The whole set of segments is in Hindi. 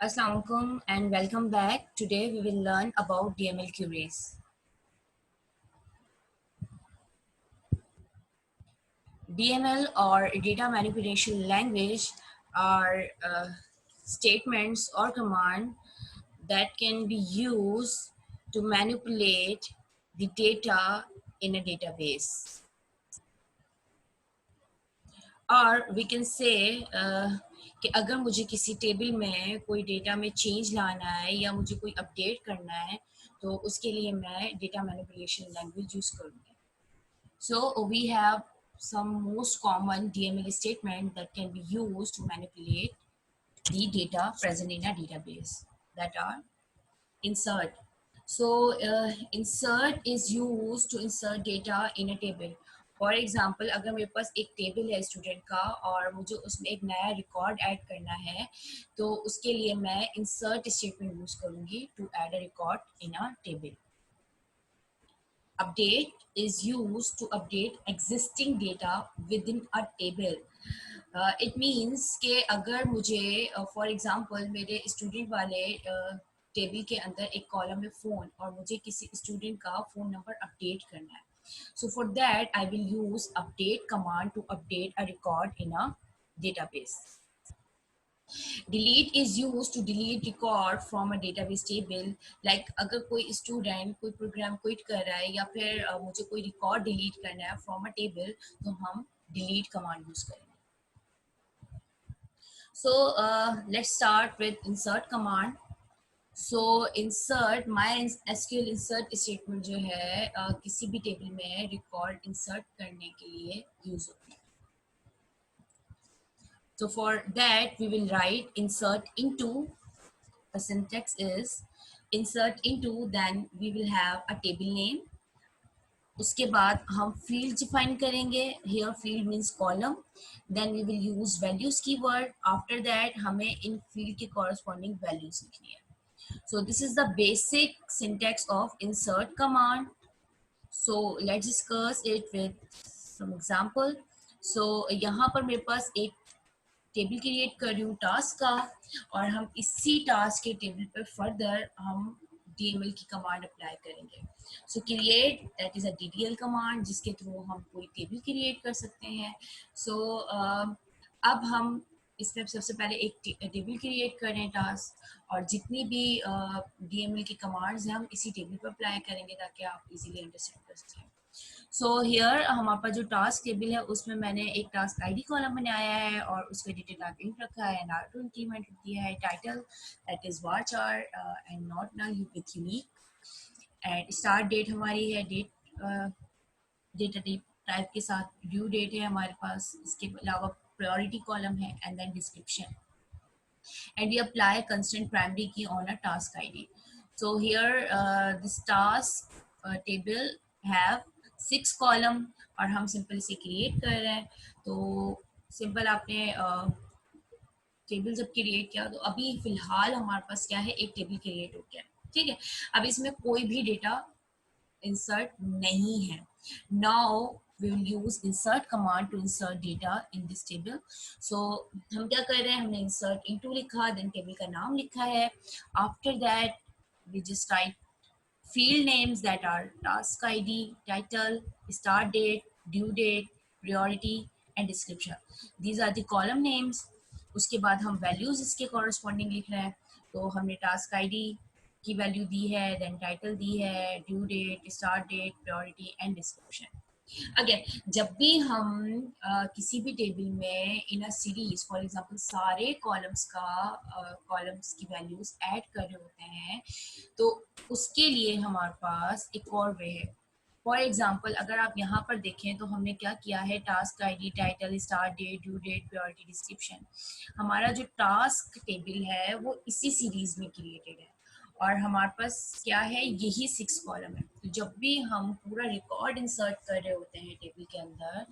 Assalamualaikum and welcome back. Today we will learn about DML queries. DML or data manipulation language are statements or command that can be used to manipulate the data in a database. और वी कैन से कि अगर मुझे किसी टेबल में कोई डेटा में चेंज लाना है या मुझे कोई अपडेट करना है तो उसके लिए मैं डेटा मैनिपुलेशन लैंग्वेज यूज़ करूँगी. So we have some most common DML statement that can be used to manipulate the data present in a database that are insert. So insert is used to insert data in a table. For example अगर मेरे पास एक टेबल है स्टूडेंट का और मुझे उसमें एक नया रिकॉर्ड ऐड करना है तो उसके लिए मैं इंसर्ट स्टेटमेंट यूज करूंगी to add a record in a table. Update is used to update existing data within a table. It means कि अगर मुझे फॉर एग्जांपल मेरे स्टूडेंट वाले टेबल के अंदर एक कॉलम में फ़ोन और मुझे किसी स्टूडेंट का फ़ोन नंबर अपडेट करना है. So for that I will use update command to update a record in a database. Delete is used to delete record from a database table. Like अगर कोई स्टूडेंट कोई प्रोग्राम क्विट कर रहा है या फिर मुझे कोई रिकॉर्ड डिलीट करना है फ्रॉम अ टेबल तो हम delete कमांड यूज करेंगे. So let's start with insert command. So insert my SQL insert statement जो है किसी भी टेबल में रिकॉर्ड इंसर्ट करने के लिए यूज होती है. So for that we will write insert into. The syntax is insert into, then we will have a table name. उसके बाद हम field define करेंगे. Here field means column. Then we will use values keyword. After that हमें इन field के corresponding values लिखनी है. So this is the basic syntax of insert command. So let's discuss it with some example. So यहाँ पर मेरे पास एक टेबल क्रिएट कर रही हूँ टास्क का और हम इसी टास्क के टेबल पर फर्दर हम DML की कमांड अप्लाई करेंगे. सो create that is a DDL command जिसके थ्रू हम कोई टेबल क्रिएट कर सकते हैं. सो अब हम इसमें सबसे पहले एक टेबल क्रिएट करें टास्क और जितनी भी DML की कमांड्स हैं हम इसी टेबल पर अप्लाई करेंगे ताकि आप इजीली अंडरस्टैंड कर सकें. सो हियर हमारे पास जो टास्क टेबल है उसमें मैंने एक टास्क आईडी कॉलम बनाया है और उसका डेटा टाइप इंट रखा है एंड R2 इंक्रीमेंट दिया है. Title that is varchar and not null with unique and start date हमारी है डेट डेटा टाइप के साथ ड्यू डेट है हमारे पास. इसके अलावा प्रायोरिटी कॉलम है and then description and we apply constant primary key on a task ID. So here this task table have 6 column और हम सिंपल इसे क्रिएट कर रहे हैं. तो सिंपल आपने टेबल जब क्रिएट किया तो अभी फिलहाल हमारे पास क्या है एक टेबल क्रिएट हो गया. ठीक है, अब इसमें कोई भी डेटा इंसर्ट नहीं है. Now we will use insert command to insert data in this table. So हम क्या कर रहे हैं हमने insert into लिखा then table का नाम लिखा है. After that we just write field names that are task ID, title, start date, due date, priority and description. These are the column names. उसके बाद हम values इसके corresponding लिख रहे हैं. तो हमने task ID की वैल्यू दी है, देन टाइटल दी है, due date, start date, priority and description. Again जब भी हम किसी भी टेबल में in a series for example सारे कॉलम्स की वैल्यूज ऐड कर रहे होते हैं तो उसके लिए हमारे पास एक और वे है. फॉर एग्जाम्पल अगर आप यहाँ पर देखें तो हमने क्या किया है task ID, title, start date, due date, priority, description. हमारा जो टास्क टेबल है वो इसी सीरीज में क्रिएटेड है और हमारे पास क्या है यही 6 कॉलम है. तो जब भी हम पूरा रिकॉर्ड इंसर्ट कर रहे होते हैं टेबल के अंदर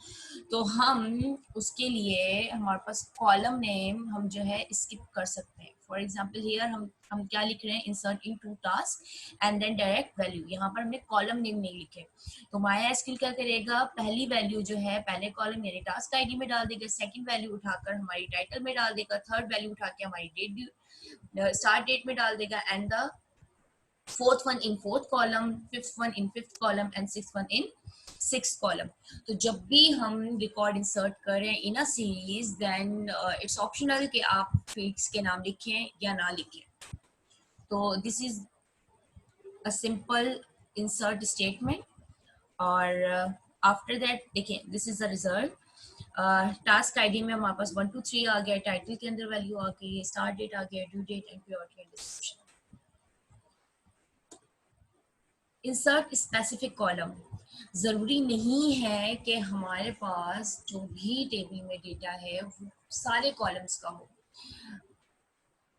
तो हम उसके लिए हमारे पास कॉलम नेम हम जो है स्किप कर सकते हैं. फॉर एग्जांपल हियर हम क्या लिख रहे हैं, insert into task and then direct value, यहाँ पर हमने कॉलम नेम नहीं लिखे। तो MySQL क्या करेगा, पहली वैल्यू जो है पहले कॉलम यानी टास्क आईडी में डाल देगा, सेकंड वैल्यू उठाकर हमारी टाइटल में डाल देगा, थर्ड वैल्यू उठा के हमारी डेट स्टार्ट डेट में डाल देगा, and the fourth one in fourth column, fifth one in fifth column and sixth one in sixth column. तो जब भी हम रिकॉर्ड इंसर्ट करें in a series then it's optional कि आप फील्ड्स के नाम लिखें या ना लिखें। तो this is a simple insert statement. और आफ्टर दैट देखिए this is the result. Task ID में हमारे पास 1 2 3 आ गया, टाइटल के अंदर वैल्यू आ गई, स्टार्ट डेट आ गया, due date and priority and description. Insert specific column, ज़रूरी नहीं है कि हमारे पास जो भी टेबल में डेटा है वो सारे कॉलम्स का हो।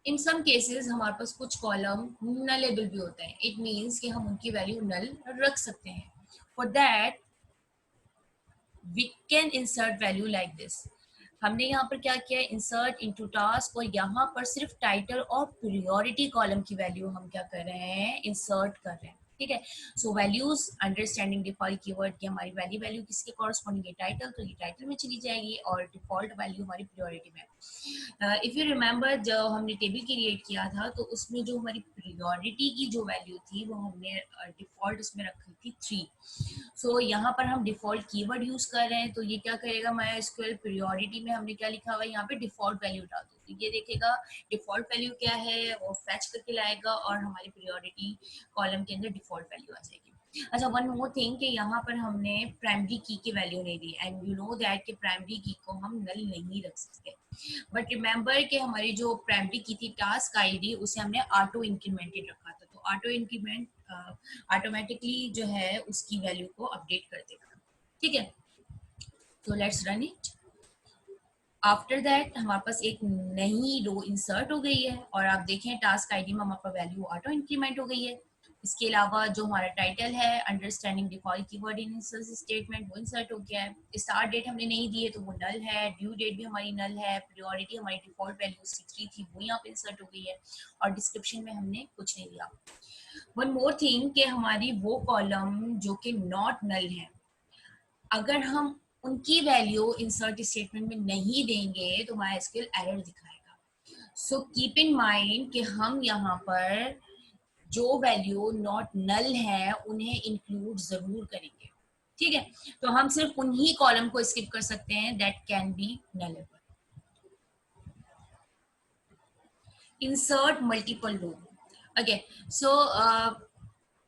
इन सम केसेस हमारे पास कुछ कॉलम नलेबल भी होते हैं, इट मीन्स कि हम उनकी वैल्यू नल रख सकते हैं। For that we can insert value like this. हमने यहाँ पर क्या किया, इंसर्ट इनटू टास्क, और यहाँ पर सिर्फ टाइटल और प्रायोरिटी कॉलम की वैल्यू हम क्या कर रहे हैं, इंसर्ट कर रहे हैं। ठीक है, so values understanding default keyword की हमारी वैल्यू किसके कॉरस्पॉन्डिंग है, टाइटल, तो ये टाइटल में चली जाएगी और डिफॉल्ट वैल्यू हमारी प्रायोरिटी में। इफ यू रिमेंबर जब हमने टेबल क्रिएट किया था तो उसमें जो हमारी प्रायोरिटी की जो वैल्यू थी वो हमने डिफॉल्ट उसमें रखी थी 3। सो यहाँ पर हम डिफॉल्ट कीवर्ड यूज कर रहे हैं, तो ये क्या करेगा, MySQL प्रायोरिटी में हमने क्या लिखा हुआ है, यहाँ पे डिफॉल्ट वैल्यू डाल दो, तो ये देखेगा डिफॉल्ट वैल्यू क्या है और फैच करके लाएगा और हमारी प्रायोरिटी कॉलम के अंदर डिफॉल्ट वैल्यू आ जाएगी। अच्छा, वन मोर थिंग कि यहाँ पर हमने प्राइमरी की वैल्यू नहीं दी, एंड यू नो दैट कि प्राइमरी की को हम नल नहीं रख सकते। बट रिमेंबर कि हमारी जो प्राइमरी की थी टास्क आईडी उसे हमने ऑटो इंक्रीमेंटेड रखा था, तो ऑटो इंक्रीमेंट ऑटोमेटिकली जो है उसकी वैल्यू को अपडेट कर देगा। ठीक है, तो let's run it. After that हमारे पास एक नई रो इंसर्ट हो गई है और आप देखें टास्क आईडी में हमारे पास वैल्यू ऑटो इंक्रीमेंट हो गई है। इसके अलावा जो हमारा टाइटल है अंडरस्टैंडिंग डिफॉल्ट कीवर्ड इन इंसर्ट स्टेटमेंट वो इंसर्ट हो गया है। स्टार्ट डेट हमने नहीं दी है तो वो नल है, ड्यू डेट भी हमारी नल है, प्रायोरिटी हमारी डिफॉल्ट वैल्यू 63 थी वो यहाँ पे इंसर्ट हो गई है, और डिस्क्रिप्शन में हमने कुछ नहीं दिया। वन मोर थिंग कि हमारी वो कॉलम जो कि नॉट नल है, अगर हम उनकी वैल्यू इंसर्ट स्टेटमेंट में नहीं देंगे तो MySQL एरर दिखाएगा। सो कीप इन माइंड कि हम यहाँ पर जो वैल्यू नॉट नल है उन्हें इंक्लूड जरूर करेंगे। ठीक है, तो हम सिर्फ उन्हीं कॉलम को स्किप कर सकते हैं that can be nullable. Insert multiple row. Okay, so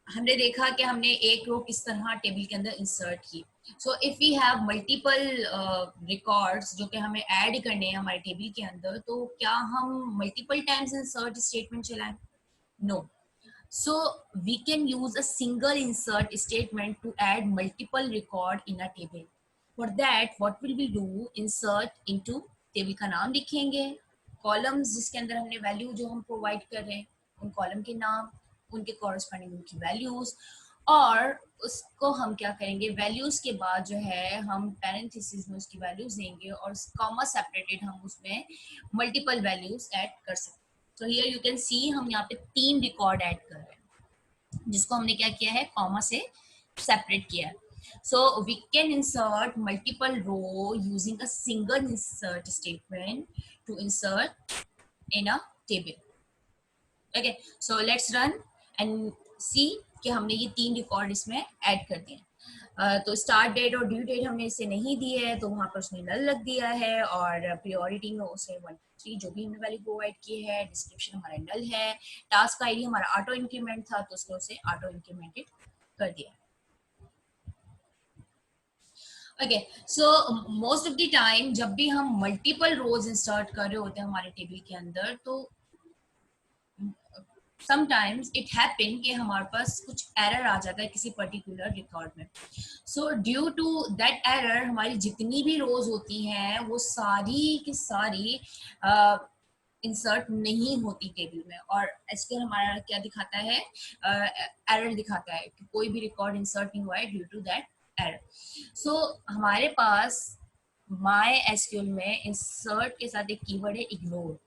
हमने देखा कि हमने एक रो किस तरह टेबल के अंदर इंसर्ट की। So if we have multiple records जो कि हमें ऐड करने हैं हमारे टेबल के अंदर, तो क्या हम मल्टीपल टाइम्स इंसर्ट स्टेटमेंट चलाएं? No. So we can use a single insert statement to add multiple record in a table. For that, what will we do? Insert into table का नाम लिखेंगे, columns जिसके अंदर हमने value जो हम provide कर रहे हैं उन column के नाम, उनके corresponding उनकी values, और उसको हम क्या करेंगे, वैल्यूज के बाद जो है हम पैरेंथेसिस में उसकी वैल्यूज देंगे और कॉमा सेपरेटेड हम उसमें मल्टीपल वैल्यूज ऐड कर सकते हैं। तो हियर यू कैन सी हम यहाँ पे 3 रिकॉर्ड ऐड कर रहे हैं जिसको हमने क्या किया है, कॉमा से सेपरेट किया है। So we can insert multiple row using a single insert statement to insert in a table. Okay, so let's run and see कि हमने ये 3 रिकॉर्ड इसमें ऐड कर दिए। तो स्टार्ट डेट और ड्यू डेट हमने इसे नहीं दी है तो वहाँ पर उसने नल लग दिया है, और प्रायोरिटी में उसे 1 3 जो भी हमने वैल्यू प्रोवाइड की है, डिस्क्रिप्शन हमारा नल है, टास्क आईडी हमारा ऑटो इंक्रीमेंट था तो उसने उसे ऑटो इंक्रीमेंटेड कर दिया। Okay, so most of the time जब भी हम मल्टीपल रोज इंसर्ट कर रहे होते हैं हमारे टेबल के अंदर, तो समटाइम्स इट हैपन कि हमारे पास कुछ एरर आ जाता है किसी पर्टिकुलर रिकॉर्ड में। So due to that error हमारी जितनी भी रोज होती हैं वो सारी की सारी इंसर्ट नहीं होती टेबल में, और एसक्यूएल हमारा क्या दिखाता है, एरर दिखाता है कि कोई भी रिकॉर्ड इंसर्ट नहीं हुआ है ड्यू टू दैट एरर। सो हमारे पास MySQL में इंसर्ट के साथ एक कीवर्ड है ignore.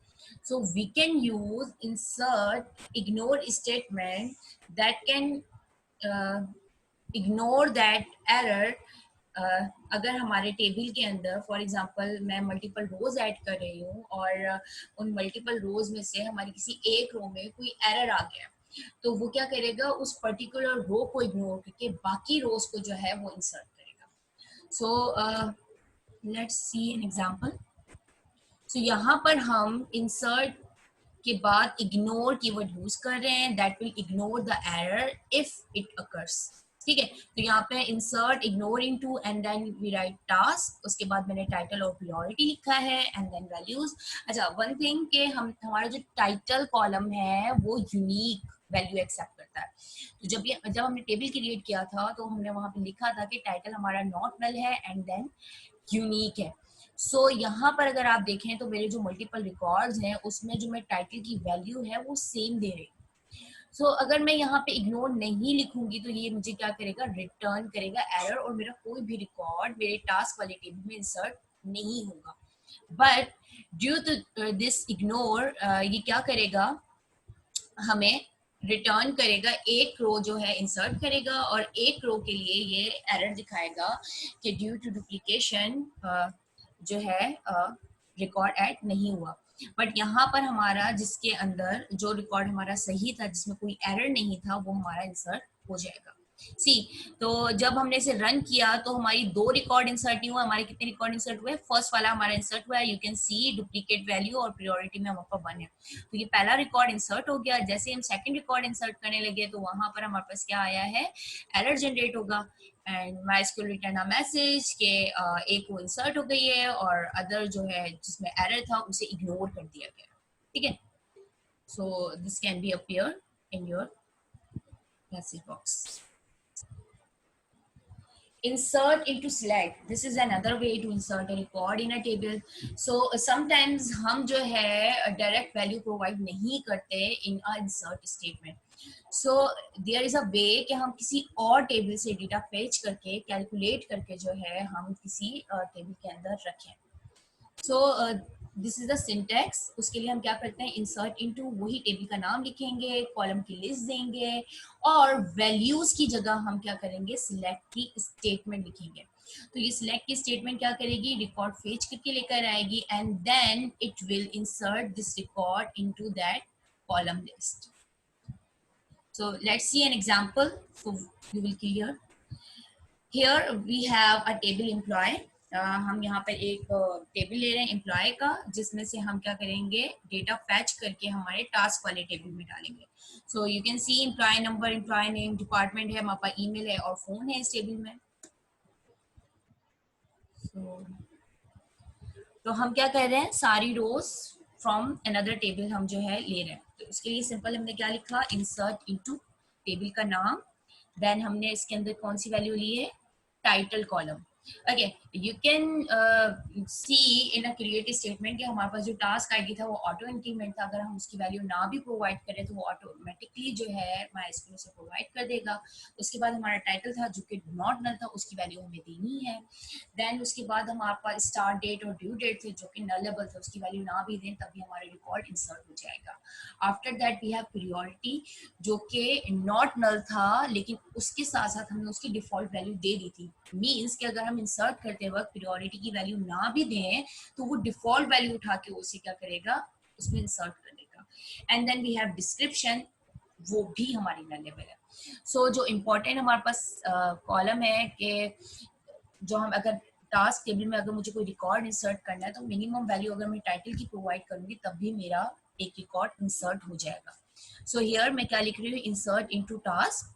So we can use insert ignore statement that can ignore that error. अगर हमारे टेबल के अंदर फॉर एग्जांपल मैं मल्टीपल रोज ऐड कर रही हूँ और उन मल्टीपल रोज में से हमारी किसी एक रो में कोई एरर आ गया, तो वो क्या करेगा, उस पर्टिकुलर रो को इग्नोर करके बाकी रोज को जो है वो इंसर्ट करेगा. So let's see an example. So यहाँ पर हम इंसर्ट के बाद इग्नोर कीवर्ड यूज कर रहे हैं, that will ignore the error if it occurs. ठीक है, तो यहाँ पे insert ignore into and then we write task, उसके बाद मैंने टाइटल और प्रायोरिटी लिखा है एंड देन वैल्यूज. अच्छा, वन थिंग के हम हमारा जो टाइटल कॉलम है वो यूनिक वैल्यू एक्सेप्ट करता है. तो जब हमने टेबल क्रिएट किया था तो हमने वहां पे लिखा था कि टाइटल हमारा नॉट नल है एंड देन यूनिक है. सो यहाँ पर अगर आप देखें तो मेरे जो मल्टीपल रिकॉर्ड्स हैं उसमें जो मैं टाइटल की वैल्यू है वो सेम दे रही हूँ. सो अगर मैं यहाँ पे इग्नोर नहीं लिखूंगी तो ये मुझे क्या करेगा, रिटर्न करेगा एरर, और मेरा कोई भी रिकॉर्ड मेरे टास्क वाले टेबल में इंसर्ट नहीं होगा. But due to this ignore ये क्या करेगा, हमें रिटर्न करेगा, एक रो जो है इंसर्ट करेगा और एक रो के लिए ये एरर दिखाएगा कि ड्यू टू डुप्लीकेशन जो है रिकॉर्ड ऐड नहीं हुआ. बट यहाँ पर हमारा जिसके अंदर जो रिकॉर्ड हमारा सही था, जिसमें कोई एरर नहीं था, वो हमारा इंसर्ट हो जाएगा. सी, तो जब हमने इसे रन किया तो हमारी 2 रिकॉर्ड इंसर्ट नहीं हुआ. हमारे कितने रिकॉर्ड इंसर्ट हुए, फर्स्ट वाला हमारा इंसर्ट हुआ है. You can C duplicate value और प्रायोरिटी में वहां पर 1 है, तो ये पहला रिकॉर्ड इंसर्ट हो गया. जैसे हम सेकंड रिकॉर्ड इंसर्ट करने लगे तो वहां पर हमारे पास क्या आया है, एरर जनरेट होगा and MySQL return a message के एक वो इंसर्ट हो गई है और अदर जो है जिसमें एरर था उसे इग्नोर कर दिया गया. ठीक है, so this can be appear in your message box. Insert into select, this is another way to insert a record in a table. So sometimes हम जो है direct value provide नहीं करते in a insert statement. So there is a way कि हम किसी और टेबल से डेटा फेच करके कैलकुलेट करके जो है हम किसी टेबल के अंदर रखें. So this is the syntax. उसके लिए हम क्या करते हैं, इंसर्ट इनटू, वही टेबल का नाम लिखेंगे, कॉलम की लिस्ट देंगे और वैल्यूज की जगह हम क्या करेंगे, सिलेक्ट की स्टेटमेंट लिखेंगे. तो ये सिलेक्ट की स्टेटमेंट क्या करेगी, रिकॉर्ड फेच करके लेकर आएगी and then it will insert this record into that column list. So let's see an example so you will clear. Here we have a table employee. हम यहाँ पर एक टेबल ले रहे हैं एम्प्लॉय का, जिसमें से हम क्या करेंगे, डेटा फैच करके हमारे टास्क वाले टेबल में डालेंगे. So you can see employee number, employee name, department है, हमारे पास ईमेल है और फोन है इस टेबल में. तो हम क्या कर रहे हैं, सारी रोज फ्रॉम अनदर टेबल हम जो है ले रहे हैं. तो इसके लिए सिंपल हमने क्या लिखा, इंसर्ट इनटू टेबल का नाम, देन हमने इसके अंदर कौन सी वैल्यू ली है, title column. Okay, you can C in a creative statement कि हमारे पास जो टास्क आईडी था वो ऑटो इंक्रीमेंट था. अगर हम उसकी वैल्यू ना भी प्रोवाइड करें तो वो ऑटोमेटिकली जो है MySQL से प्रोवाइड कर देगा. उसके बाद हमारा टाइटल था जो कि नॉट नल था, उसकी वैल्यू हमें देनी है. देन उसके बाद हमारे पास स्टार्ट डेट और ड्यू डेट थे जो कि नलेबल थे, उसकी वैल्यू ना भी दें तभी हमारा रिकॉर्ड इंसर्ट हो जाएगा. After that we have priority जो कि नॉट नल था, लेकिन उसके साथ साथ हमने उसकी डिफॉल्ट वैल्यू दे दी थी. मीन्स कि अगर हम इंसर्ट करते वक्त प्रायोरिटी की वैल्यू ना भी दें तो वो डिफॉल्ट वैल्यू उठा के उसे क्या करेगा, उसमें इंसर्ट कर देगा. And then we have description, वो भी हमारी नलेबल है. सो जो इम्पोर्टेंट हमारे पास कॉलम है कि जो हम अगर टास्क टेबल में अगर मुझे कोई रिकॉर्ड इंसर्ट करना है तो मिनिमम वैल्यू अगर मैं टाइटल की प्रोवाइड करूंगी तब भी मेरा एक रिकॉर्ड इंसर्ट हो जाएगा. सो हियर मैं क्या लिख रही हूँ, इंसर्ट इनटू टास्क,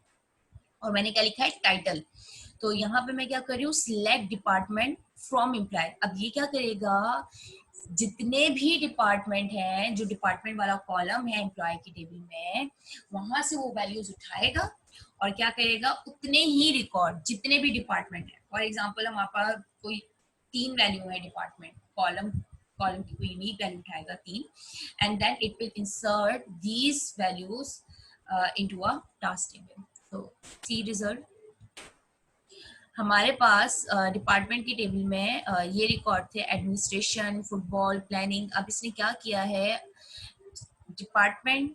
और मैंने क्या लिखा है, टाइटल. तो यहाँ पे मैं क्या कर रही हूँ, सिलेक्ट डिपार्टमेंट फ्रॉम एम्प्लॉय. अब ये क्या करेगा, जितने भी डिपार्टमेंट हैं, जो डिपार्टमेंट वाला कॉलम है एम्प्लॉय की टेबल में, वहां से वो वैल्यूज उठाएगा और क्या करेगा, उतने ही रिकॉर्ड जितने भी डिपार्टमेंट है. फॉर एग्जाम्पल हमारे पास कोई 3 वैल्यू है डिपार्टमेंट, कॉलम कॉलम की कोई यूनिक वैल्यू उठाएगा 3 and then it will insert these values into a task table. तो सी रिजल्ट, हमारे पास डिपार्टमेंट की टेबल में ये रिकॉर्ड थे, एडमिनिस्ट्रेशन, फुटबॉल, प्लानिंग. अब इसने क्या किया है, डिपार्टमेंट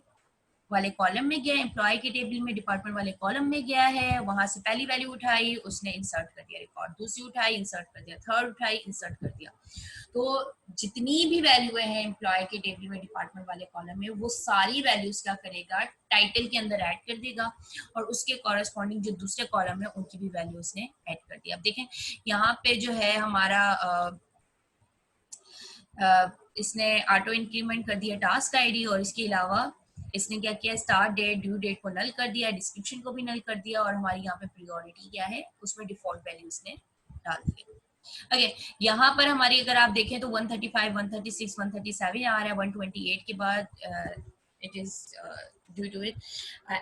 वाले कॉलम में गया, एम्प्लॉय के टेबल में डिपार्टमेंट वाले कॉलम में गया है, वहां से पहली वैल्यू उठाई, उसने इंसर्ट कर दिया रिकॉर्ड, दूसरी उठाई इंसर्ट कर दिया, थर्ड उठाई इंसर्ट कर दिया। तो जितनी भी वैल्यू है एम्प्लॉय के टेबल में डिपार्टमेंट वाले कॉलम में, वो सारी वैल्यूज क्या करेगा, टाइटल के अंदर ऐड कर देगा और उसके कॉरेस्पॉन्डिंग जो दूसरे कॉलम है उनकी भी वैल्यू उसने ऐड कर दिया। अब देखें यहाँ पे जो है हमारा इसने ऑटो इंक्रीमेंट कर दिया टास्क आईडी, और इसके अलावा इसने क्या किया, स्टार्ट डेट ड्यू डेट को नल कर दिया, डिस्क्रिप्शन को भी नल कर दिया, और हमारी यहाँ पे प्रायोरिटी क्या है उसमें डिफॉल्ट वैल्यू इसने डाल दिया। ओके, यहाँ पर हमारी अगर आप देखें तो 135, 136, 137 आ रहा है, 128 के बाद it is due to it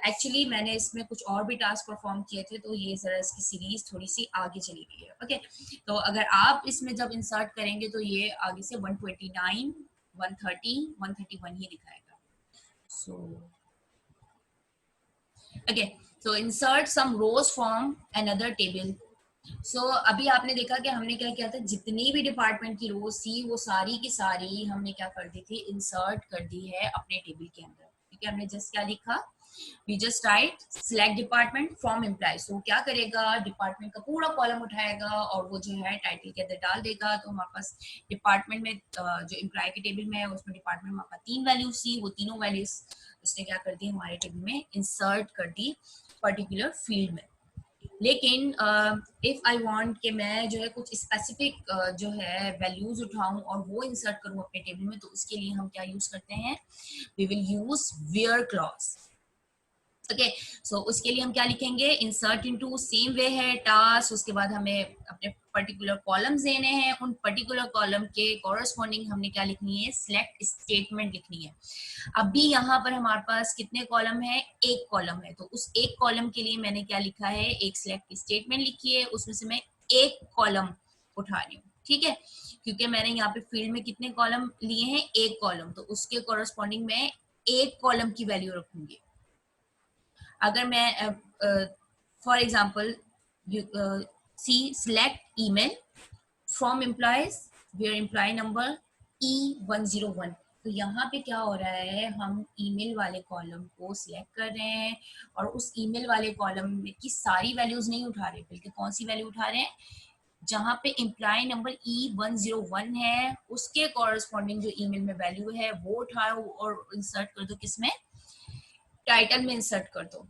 actually मैंने इसमें कुछ और भी टास्क परफॉर्म किए थे, तो ये जरा इसकी सीरीज थोड़ी सी आगे चली गई है। ओके, तो अगर आप इसमें जब इंसर्ट करेंगे तो ये आगे से 129, 130, 131 ही दिखाएगा। So okay, so insert some rows from another table. So अभी आपने देखा कि हमने क्या किया था, जितनी भी डिपार्टमेंट की रोज थी वो सारी की सारी हमने क्या कर दी थी, इंसर्ट कर दी है अपने टेबल के अंदर। ठीक है, हमने जस्ट क्या लिखा, we just write select department from employ. So क्या करेगा, डिपार्टमेंट का पूरा कॉलम उठाएगा और वो जो है टाइटल के अंदर डाल देगा। तो हमारे पास डिपार्टमेंट में जो एम्प्लॉय के टेबल में है उसमें डिपार्टमेंट में आपका 3 वैल्यूज थी, वो तीनों वैल्यूज उसने क्या कर दी, हमारे टेबल में इंसर्ट कर दी पर्टिकुलर फील्ड में। लेकिन इफ आई वांट कि मैं जो है कुछ स्पेसिफिक जो है वैल्यूज उठाऊं और वो इंसर्ट करूं अपने टेबल में, तो उसके लिए हम क्या यूज करते हैं, we will use where clause. Okay, so उसके लिए हम क्या लिखेंगे, इंसर्ट इनटू सेम वे है टास्क, उसके बाद हमें अपने पर्टिकुलर कॉलम्स देने हैं, उन पर्टिकुलर कॉलम के कॉरेस्पॉन्डिंग हमने क्या लिखनी है, सिलेक्ट स्टेटमेंट लिखनी है। अभी यहाँ पर हमारे पास कितने कॉलम है, एक कॉलम है, तो उस एक कॉलम के लिए मैंने क्या लिखा है, एक सिलेक्ट स्टेटमेंट लिखी है, उसमें से मैं एक कॉलम उठा रही हूँ। ठीक है, क्योंकि मैंने यहाँ पे फील्ड में कितने कॉलम लिए हैं, एक कॉलम, तो उसके कॉरेस्पॉन्डिंग मैं एक कॉलम की वैल्यू रखूंगी। अगर मैं for example see select email from employees where employ number E101, तो यहाँ पे क्या हो रहा है, हम ईमेल वाले कॉलम को सिलेक्ट कर रहे हैं और उस ईमेल वाले कॉलम की सारी वैल्यूज नहीं उठा रहे, बल्कि कौन सी वैल्यू उठा रहे हैं, जहाँ पे एम्प्लॉय नंबर E101 है उसके कॉरेस्पॉन्डिंग जो ईमेल में वैल्यू है वो उठाओ और इंसर्ट कर दो, किसमें, टाइटल में इंसर्ट कर दो।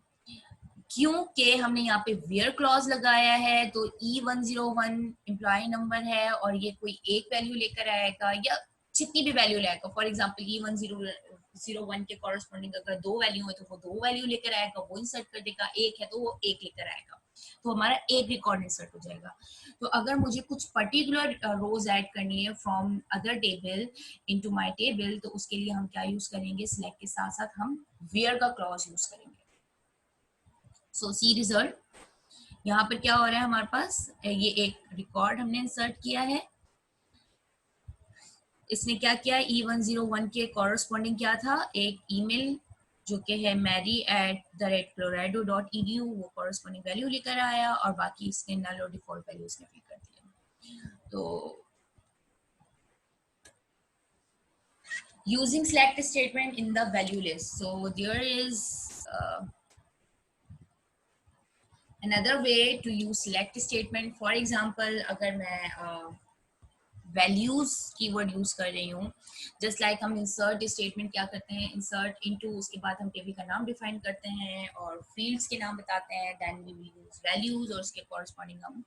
क्योंकि हमने यहाँ पे वेयर क्लॉज लगाया है, तो E101 एम्प्लॉय नंबर है और ये कोई एक वैल्यू लेकर आएगा या जितनी भी वैल्यू लाएगा। फॉर एग्जांपल E101 के कॉरेस्पॉन्डिंग अगर 2 वैल्यू है तो वो 2 वैल्यू लेकर आएगा, वो इंसर्ट कर देगा, एक है तो वो एक लेकर आएगा, तो हमारा एक रिकॉर्ड इंसर्ट हो जाएगा। तो अगर मुझे कुछ पर्टिकुलर रोज ऐड करनी है from other table into my table, तो उसके लिए हम क्या यूज करेंगे, सिलेक्ट के साथ साथ हम वेयर का क्लॉज यूज करेंगे। सो सी रिजल्ट, यहाँ पर क्या हो रहा है, हमारे पास ये एक रिकॉर्ड हमने इंसर्ट किया है। इसने क्या किया, E101 के कॉरेस्पॉन्डिंग क्या था, एक ईमेल जो कि है mary@colorado.edu, वो कॉरेस्पॉन्डिंग वैल्यू लेकर आया और बाकी इसने नल और डिफॉल्ट वैल्यू इसने फिल कर दिया। तो using select statement in the value list, so there is another way to use select statement. For example, अगर मैं वैल्यूज कीवर्ड यूज कर रही हूँ, जस्ट लाइक हम इंसर्ट स्टेटमेंट क्या करते हैं, इंसर्ट इनटू, उसके बाद हम टेबल का नाम डिफाइन करते हैं और फील्ड्स के नाम बताते हैं, then we will use values और उसके कॉरेस्पॉन्डिंग हम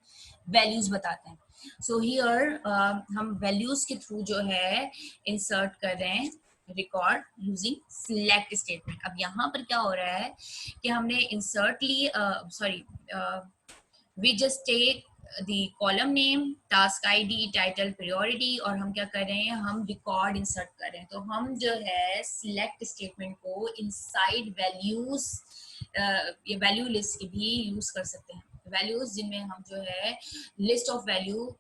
वैल्यूज बताते हैं। सो हियर हम वैल्यूज के थ्रू जो है इंसर्ट कर रहे हैं रिकॉर्ड यूजिंग सिलेक्ट स्टेटमेंट। अब यहाँ पर क्या हो रहा है कि हमने इंसर्ट ली, sorry, we just take the column name, task ID, title, priority, और हम क्या कर रहे हैं, हम रिकॉर्ड इंसर्ट कर रहे हैं। तो हम जो है सिलेक्ट स्टेटमेंट को इनसाइड वैल्यूज, ये वैल्यू लिस्ट के भी यूज कर सकते हैं, वैल्यूज जिनमें हम जो है list of value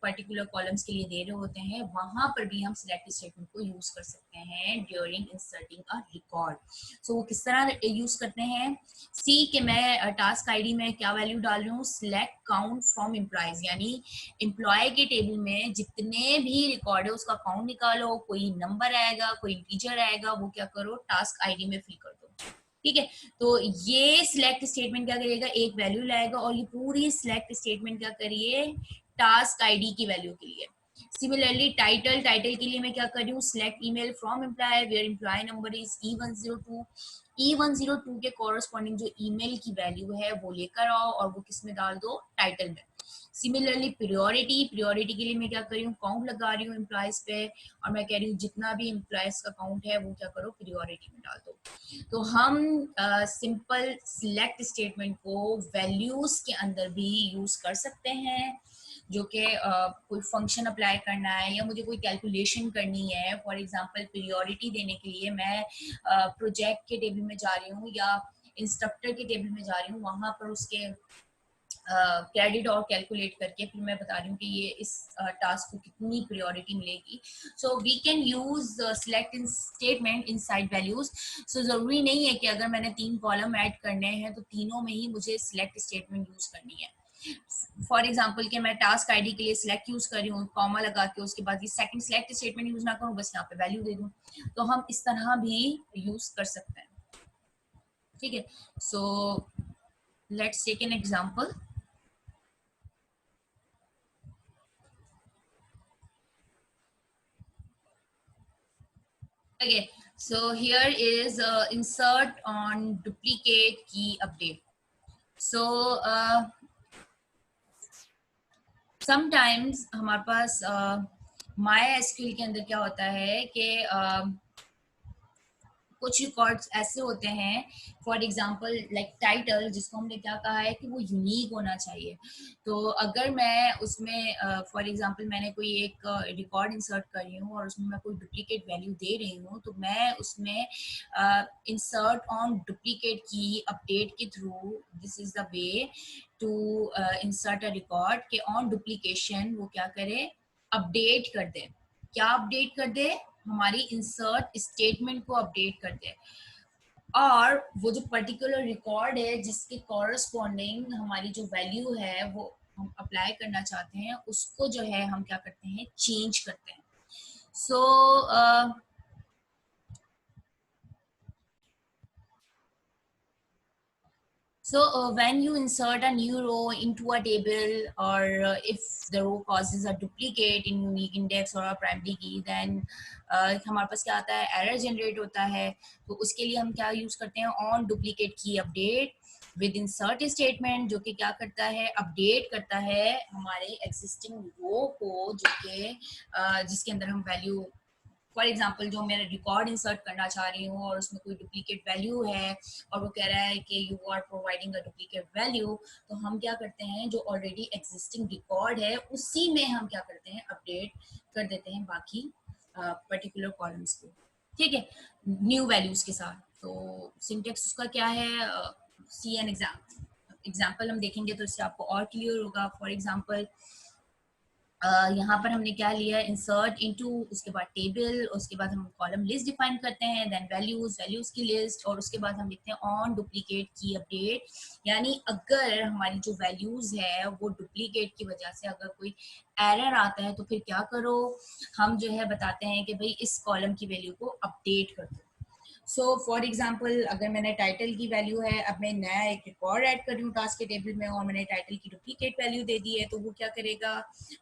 particular columns के लिए दे रहे होते हैं, वहां पर भी हम सिलेक्ट स्टेटमेंट को यूज कर सकते हैं ड्यूरिंग इंसर्टिंग अ रिकॉर्ड। सो वो किस तरह यूज करते हैं, सी के मैं टास्क आईडी में क्या वैल्यू डाल रही हूँ, सिलेक्ट काउंट फ्रॉम एम्प्लॉयज, यानी एम्प्लॉय के टेबल में जितने भी रिकॉर्ड है उसका काउंट निकालो, कोई नंबर आएगा, कोई इंटीजर आएगा, वो क्या करो टास्क आईडी में फिल कर दो। ठीक है, तो ये सिलेक्ट स्टेटमेंट क्या करेगा, एक वैल्यू लाएगा, और ये पूरी सिलेक्ट स्टेटमेंट क्या करिए टास्क आईडी की वैल्यू के लिए। सिमिलरली टाइटल के लिए मैं क्या कर रही हूँ, select email from employee where employ number is E102, E102 के कॉरस्पॉन्डिंग जो ईमेल की वैल्यू है वो लेकर आओ और वो किस में डाल दो, टाइटल में। सिमिलरली प्रियोरिटी के लिए मैं क्या कर रही हूँ, काउंट लगा रही हूँ एम्प्लॉयज पे, और मैं कह रही हूँ जितना भी एम्प्लॉयज का काउंट है वो क्या करो प्रियोरिटी में डाल दो। तो हम सिंपल सिलेक्ट स्टेटमेंट को वैल्यूज के अंदर भी यूज कर सकते हैं, जो कि कोई फंक्शन अप्लाई करना है या मुझे कोई कैलकुलेशन करनी है। फॉर एग्जांपल प्रियोरिटी देने के लिए मैं प्रोजेक्ट के टेबल में जा रही हूँ या इंस्ट्रक्टर के टेबल में जा रही हूँ, वहां पर उसके क्रेडिट और कैलकुलेट करके फिर मैं बता रही हूँ कि ये इस टास्क को कितनी प्रायोरिटी मिलेगी। So we can use select in statement inside values. So जरूरी नहीं है कि अगर मैंने 3 कॉलम ऐड करने हैं तो तीनों में ही मुझे सिलेक्ट स्टेटमेंट यूज करनी है। फॉर एग्जाम्पल कि मैं टास्क आईडी के लिए सिलेक्ट यूज कर रही हूँ कॉमा लगा के, उसके बाद ये सेकंड सिलेक्ट स्टेटमेंट यूज ना करूँ, बस यहाँ पे वैल्यू दे दूँ, तो हम इस तरह भी यूज कर सकते हैं। ठीक है, so let's take an example. Okay, so here is insert on duplicate key update. So sometimes हमारे पास MySQL के अंदर क्या होता है कि कुछ रिकॉर्ड्स ऐसे होते हैं, फॉर एग्जांपल लाइक टाइटल, जिसको हमने क्या कहा है कि वो यूनिक होना चाहिए। तो अगर मैं उसमें फॉर एग्जांपल मैंने कोई एक रिकॉर्ड इंसर्ट कर रही हूँ और उसमें मैं कोई डुप्लीकेट वैल्यू दे रही हूँ, तो मैं उसमें insert on duplicate key update के through, this is the way to insert a record के ऑन डुप्लीकेशन वो क्या करे, अपडेट कर दे। क्या अपडेट कर दे, हमारी इंसर्ट स्टेटमेंट को अपडेट कर दे, और वो जो पर्टिकुलर रिकॉर्ड है जिसके कॉरस्पॉन्डिंग हमारी जो वैल्यू है वो हम अप्लाई करना चाहते हैं, उसको जो है हम क्या करते हैं, चेंज करते हैं। सो when you insert a new row into a table, or if the row causes a duplicate in unique index or a primary key, then हमारे पास क्या आता है, एरर जनरेट होता है। तो उसके लिए हम क्या यूज करते हैं, on duplicate key update with insert statement, जो कि क्या करता है, अपडेट करता है हमारे एग्जिस्टिंग रो को, जो कि जिसके अंदर हम वैल्यू, फॉर एग्जाम्पल जो मैं रिकॉर्ड इंसर्ट करना चाह रही हूँ और उसमें कोई डुप्लीकेट वैल्यू है और वो कह रहा है कि you are providing a duplicate value, तो हम क्या करते हैं, जो ऑलरेडी एग्जिस्टिंग रिकॉर्ड है उसी में हम क्या करते हैं, अपडेट कर देते हैं बाकी पर्टिकुलर कॉलम्स को। ठीक है, न्यू वैल्यूज के साथ। तो सिंटेक्स उसका क्या है, सी एन एग्जाम्पल हम देखेंगे तो इससे आपको और क्लियर होगा। फॉर एग्जाम्पल यहाँ पर हमने क्या लिया, इंसर्ट इनटू, उसके बाद टेबल, उसके बाद हम कॉलम लिस्ट डिफाइन करते हैं, देन वैल्यूज की लिस्ट, और उसके बाद हम लिखते हैं ऑन डुप्लीकेट की अपडेट। यानी अगर हमारी जो वैल्यूज है वो डुप्लीकेट की वजह से अगर कोई एरर आता है तो फिर क्या करो, हम जो है बताते हैं कि भाई इस कॉलम की वैल्यू को अपडेट कर दो। सो फॉर एग्जाम्पल अगर मैंने टाइटल की वैल्यू है, अब मैं नया एक रिकॉर्ड ऐड कर रही हूँ टास्क के टेबल में और मैंने टाइटल की डुप्लीकेट वैल्यू दे दी है, तो वो क्या करेगा,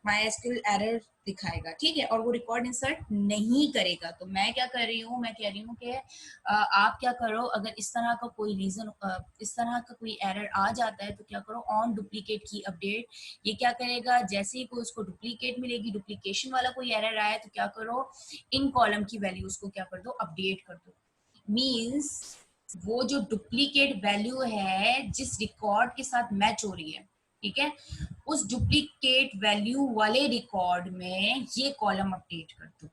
MySQL एरर दिखाएगा। ठीक है, और वो रिकॉर्ड इंसर्ट नहीं करेगा। तो मैं क्या कर रही हूँ, मैं कह रही हूँ कि आप क्या करो, अगर इस तरह का कोई रीजन, इस तरह का कोई एरर आ जाता है तो क्या करो, ऑन डुप्लीकेट की अपडेट। ये क्या करेगा, जैसे ही कोई उसको डुप्लीकेट मिलेगी, डुप्लीकेशन वाला कोई एरर आया, तो क्या करो, इन कॉलम की वैल्यूज को क्या कर दो, अपडेट कर दो। मीन्स वो जो डुप्लीकेट वैल्यू है जिस रिकॉर्ड के साथ मैच हो रही है, ठीक है, उस डुप्लीकेट वैल्यू वाले रिकॉर्ड में ये कॉलम अपडेट कर दो।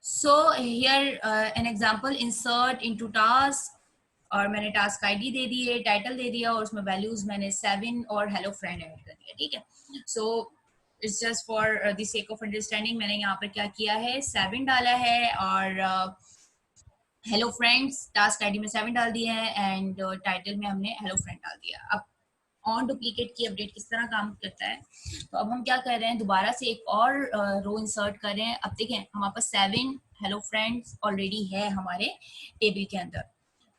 So here an example, insert into task और मैंने टास्क आईडी दे दी है, टाइटल दे दिया और उसमें वैल्यूज मैंने 7 और हेलो फ्रेंड ऐड कर दिया, ठीक है। So it's just for the sake of understanding, मैंने यहाँ पर क्या किया है, 7 डाला है और हेलो फ्रेंड्स टास्क आईडी में 7 डाल दिया है एंड टाइटल में हमने हेलो फ्रेंड डाल दिया। अब ऑन डुप्लीकेट की अपडेट किस तरह काम करता है, तो अब हम क्या कर रहे हैं, दोबारा से एक और रो इंसर्ट कर रहे हैं। अब देखें हमारे पास 7 हेलो फ्रेंड्स ऑलरेडी है हमारे टेबल के अंदर।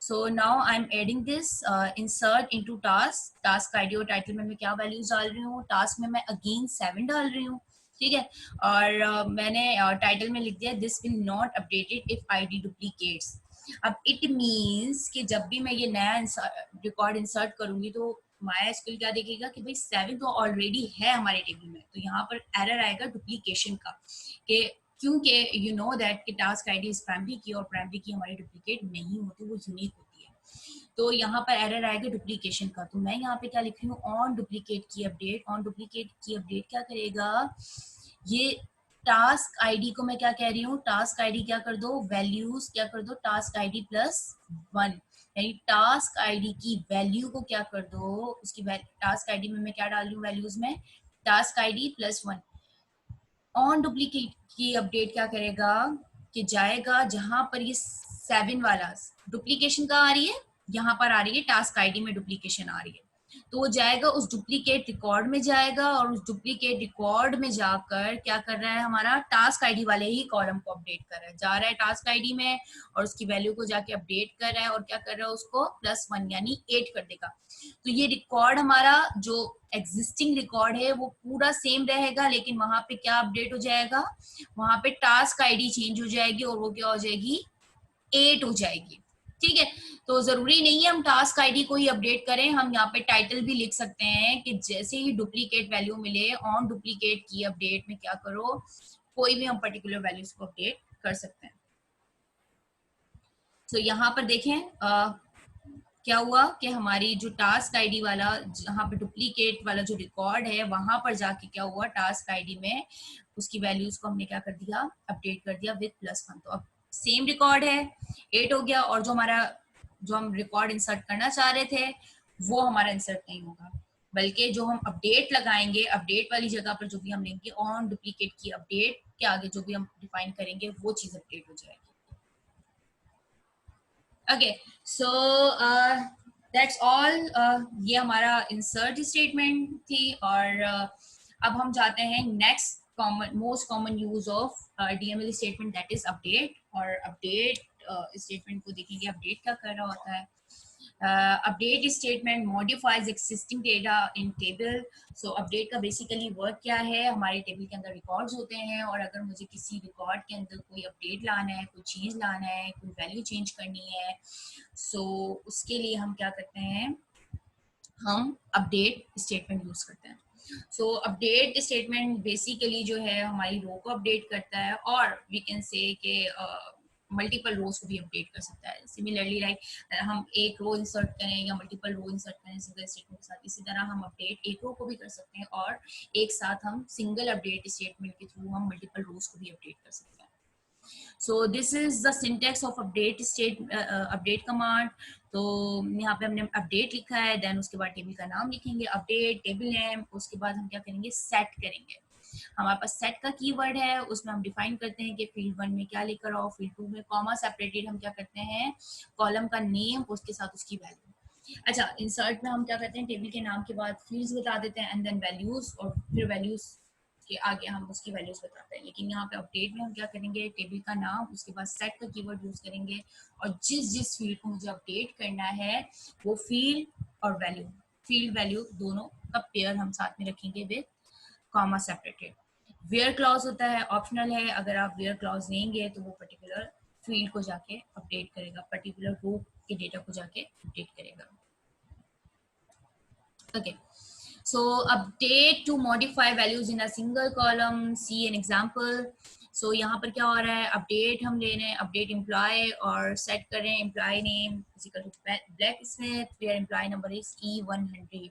So now I am adding this insert into task, task ID और टाइटल में मैं क्या वैल्यूज डाल रही हूँ, टास्क में मैं अगेन 7 डाल रही हूँ, ठीक है। और मैंने टाइटल में लिख दिया this will not updated if ID duplicates. अब इट मीन्स कि जब भी मैं ये नया रिकॉर्ड इंसर्ट करूंगी तो माया स्किल क्या देखेगा कि भाई 7 तो ऑलरेडी है हमारे टेबल में, तो यहाँ पर एरर आएगा डुप्लीकेशन का, कि क्योंकि यू नो दैट कि टास्क आईडी इज प्राइमरी की और प्राइमरी की हमारी डुप्लीकेट नहीं होती, वो यूनिक होती है। तो यहाँ पर एरर आएगा डुप्लीकेशन का। तो मैं यहाँ पे क्या लिख रही हूँ, on duplicate key update. On duplicate key update क्या करेगा, ये टास्क आईडी को मैं क्या कह रही हूँ, टास्क आईडी क्या कर दो, वैल्यूज क्या कर दो, टास्क आईडी प्लस 1, यानी टास्क आईडी की वैल्यू को क्या कर दो, उसकी टास्क आईडी में मैं क्या डाल रही हूँ वैल्यूज में, task ID plus 1। On duplicate key update क्या करेगा कि जाएगा जहां पर ये 7 वाला डुप्लीकेशन का आ रही है, यहाँ पर आ रही है टास्क आईडी में डुप्लीकेशन आ रही है, तो वो जाएगा उस डुप्लीकेट रिकॉर्ड में जाएगा और उस डुप्लीकेट रिकॉर्ड में जाकर क्या कर रहा है, हमारा टास्क आईडी वाले ही कॉलम को अपडेट कर रहा है, जा रहा है टास्क आईडी में और उसकी वैल्यू को जाके अपडेट कर रहा है और क्या कर रहा है, उसको +1 यानी 8 कर देगा। तो ये रिकॉर्ड हमारा जो एग्जिस्टिंग रिकॉर्ड है वो पूरा सेम रहेगा, लेकिन वहां पे क्या अपडेट हो जाएगा, वहां पे टास्क आईडी चेंज हो जाएगी और वो क्या हो जाएगी, 8 हो जाएगी, ठीक है। तो जरूरी नहीं है हम टास्क आईडी को ही अपडेट करें, हम यहाँ पे टाइटल भी लिख सकते हैं कि जैसे ही डुप्लीकेट वैल्यू मिले ऑन डुप्लीकेट की अपडेट में क्या करो, कोई भी हम पर्टिकुलर वैल्यूज को अपडेट कर सकते हैं। तो यहाँ पर देखें क्या हुआ कि हमारी जो टास्क आईडी वाला जहाँ पे डुप्लीकेट वाला जो रिकॉर्ड है वहां पर जाके क्या हुआ, टास्क आईडी में उसकी वैल्यूज को हमने क्या कर दिया, अपडेट कर दिया विद +1। तो अब सेम रिकॉर्ड है, 8 हो गया, और जो हम रिकॉर्ड इंसर्ट करना चाह रहे थे वो हमारा इंसर्ट नहीं होगा, बल्कि जो हम अपडेट लगाएंगे, अपडेट वाली जगह पर जो भी हम लेंगे ऑन डुप्लीकेट की अपडेट के आगे जो भी हम डिफाइन करेंगे वो चीज अपडेट हो जाएगी। Okay, so that's all. ये हमारा इंसर्ट स्टेटमेंट थी और अब हम जाते हैं next common most common use of DML statement, that is update. और अपडेट स्टेटमेंट को देखेंगे, अपडेट क्या कर रहा होता है। Update statement modifies existing data इन टेबल। सो अपडेट का बेसिकली वर्क क्या है, हमारे टेबल के अंदर रिकॉर्ड्स होते हैं और अगर मुझे किसी रिकॉर्ड के अंदर कोई अपडेट लाना है, कोई चीज़ लाना है, कोई वैल्यू चेंज करनी है, सो उसके लिए हम क्या करते हैं, हम अपडेट स्टेटमेंट यूज करते हैं। सो अपडेट स्टेटमेंट बेसिकली जो है हमारी रो को अपडेट करता है और वी कैन से कि मल्टीपल रोज को भी अपडेट कर सकता है। सिमिलरली लाइक हम एक रो इंसर्ट करें या मल्टीपल रो इंसर्ट करें सिंगल स्टेटमेंट के साथ, इसी तरह हम अपडेट एक रो को भी कर सकते हैं और एक साथ हम सिंगल अपडेट स्टेटमेंट के थ्रू हम मल्टीपल रोज को भी अपडेट कर सकते हैं। So this is the syntax of update command। तो यहाँ पे हमने अपडेट लिखा है, देन उसके बाद टेबल का नाम लिखेंगे, अपडेट टेबल नेम, उसके बाद हम क्या करेंगे, सेट करेंगे। हमारे पास सेट का कीवर्ड है, उसमें हम डिफाइन करते हैं कि फील्ड 1 में क्या लेकर आओ, फील्ड 2 में कॉमा सेपरेटेड हम क्या करते हैं, कॉलम का नेम उसके साथ उसकी वैल्यू। अच्छा, इंसर्ट में हम क्या करते हैं, टेबल के नाम के बाद फील्ड्स बता देते हैं एंड देन वैल्यूज, और फिर वैल्यूज के आगे हम उसकी वैल्यूज बताते हैं। लेकिन यहाँ पे अपडेट में हम क्या करेंगे, टेबल का नाम, उसके बाद सेट का कीवर्ड यूज करेंगे और जिस जिस फील्ड को मुझे अपडेट करना है वो फील्ड और वैल्यू, फील्ड वैल्यू दोनों का पेयर हम साथ में रखेंगे with comma separated. Where clause होता है, ऑप्शनल है, अगर आप वेयर क्लॉज लेंगे तो वो पर्टिकुलर फील्ड को जाके अपडेट करेगा, पर्टिकुलर रो के डेटा को जाके अपडेट करेगा। Okay, so update to modify values in a single column, see an example। so यहाँ पर क्या हो रहा है, अपडेट हम ले रहे हैं, अपडेट एम्प्लॉय और सेट कर रहे हैं employee name equal to black smith, where employ number is E100।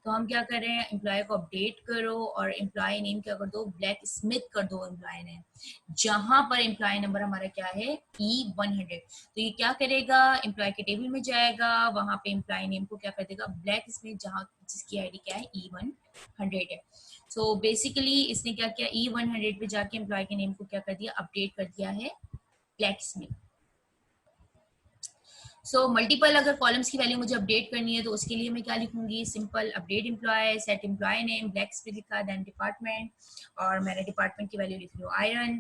तो हम क्या कर रहे हैं, एम्प्लॉय को अपडेट करो और एम्प्लॉय नेम क्या कर दो, ब्लैक स्मिथ कर दो एम्प्लॉय नेम। जहां पर एम्प्लॉय नंबर हमारा क्या है E100। तो ये क्या करेगा, एम्प्लॉय के टेबल में जाएगा, वहां पे एम्प्लॉय नेम को क्या कर देगा ब्लैक इसमें, जहां जिसकी आईडी क्या है E100 है। सो बेसिकली इसने क्या किया, E100 पे जाके एम्प्लॉय के नेम को क्या कर दिया, अपडेट कर दिया है ब्लैक में। सो मल्टीपल अगर कॉलम्स की वैल्यू मुझे अपडेट करनी है तो उसके लिए मैं क्या लिखूंगी, simple update employee, set employee name, blacks पे लिखा, देन डिपार्टमेंट, और मैंने डिपार्टमेंट की वैल्यू लिख रही हूँ आयरन।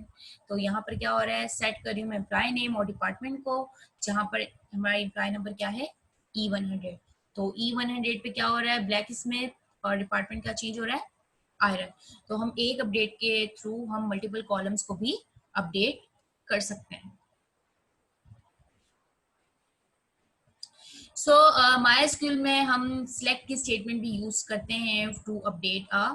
तो यहाँ पर क्या हो रहा है, सेट कर रही हूँ मैं एम्प्लॉय नेम और डिपार्टमेंट को, जहाँ पर हमारा एम्प्लॉय नंबर क्या है E100। तो E100 पे क्या हो रहा है, ब्लैक स्मिथ, और डिपार्टमेंट का चेंज हो रहा है आयरन। तो हम एक अपडेट के थ्रू हम मल्टीपल कॉलम्स को भी अपडेट कर सकते हैं। सो MySQL में हम सिलेक्ट की स्टेटमेंट भी यूज करते हैं to update a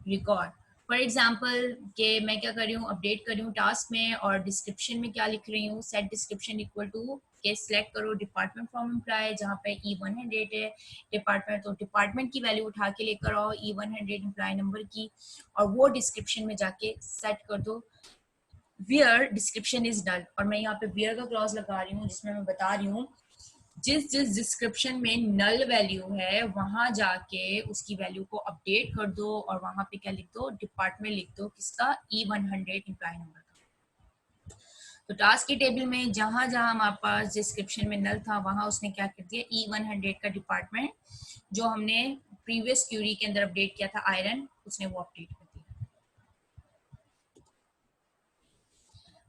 record. For example के मैं क्या कर रही हूँ, अपडेट कर रही हूँ टास्क में, और डिस्क्रिप्शन में क्या लिख रही हूँ, सेट डिस्क्रिप्शन इक्वल टू के सिलेक्ट करो डिपार्टमेंट फ्रॉम एम्प्लॉय, जहाँ पे E100 है डिपार्टमेंट, तो डिपार्टमेंट की वैल्यू उठा के लेकर आओ E100 एम्प्लॉय नंबर की, और वो डिस्क्रिप्शन में जाके सेट कर दो वेयर डिस्क्रिप्शन इज डन। और मैं यहाँ पे वेयर का क्लॉज लगा रही हूँ, जिसमें मैं बता रही हूँ जिस जिस डिस्क्रिप्शन में नल वैल्यू है वहां जाके उसकी वैल्यू को अपडेट कर दो, और वहां पे क्या लिख दो, डिपार्टमेंट लिख दो किसका, E100 एम्प्लॉय नंबर का। तो टास्क के टेबल में जहां जहां हमारे पास डिस्क्रिप्शन में नल था वहां उसने क्या कर दिया, E100 का डिपार्टमेंट जो हमने प्रीवियस क्यूरी के अंदर अपडेट किया था आयरन, उसने वो अपडेट कर दिया।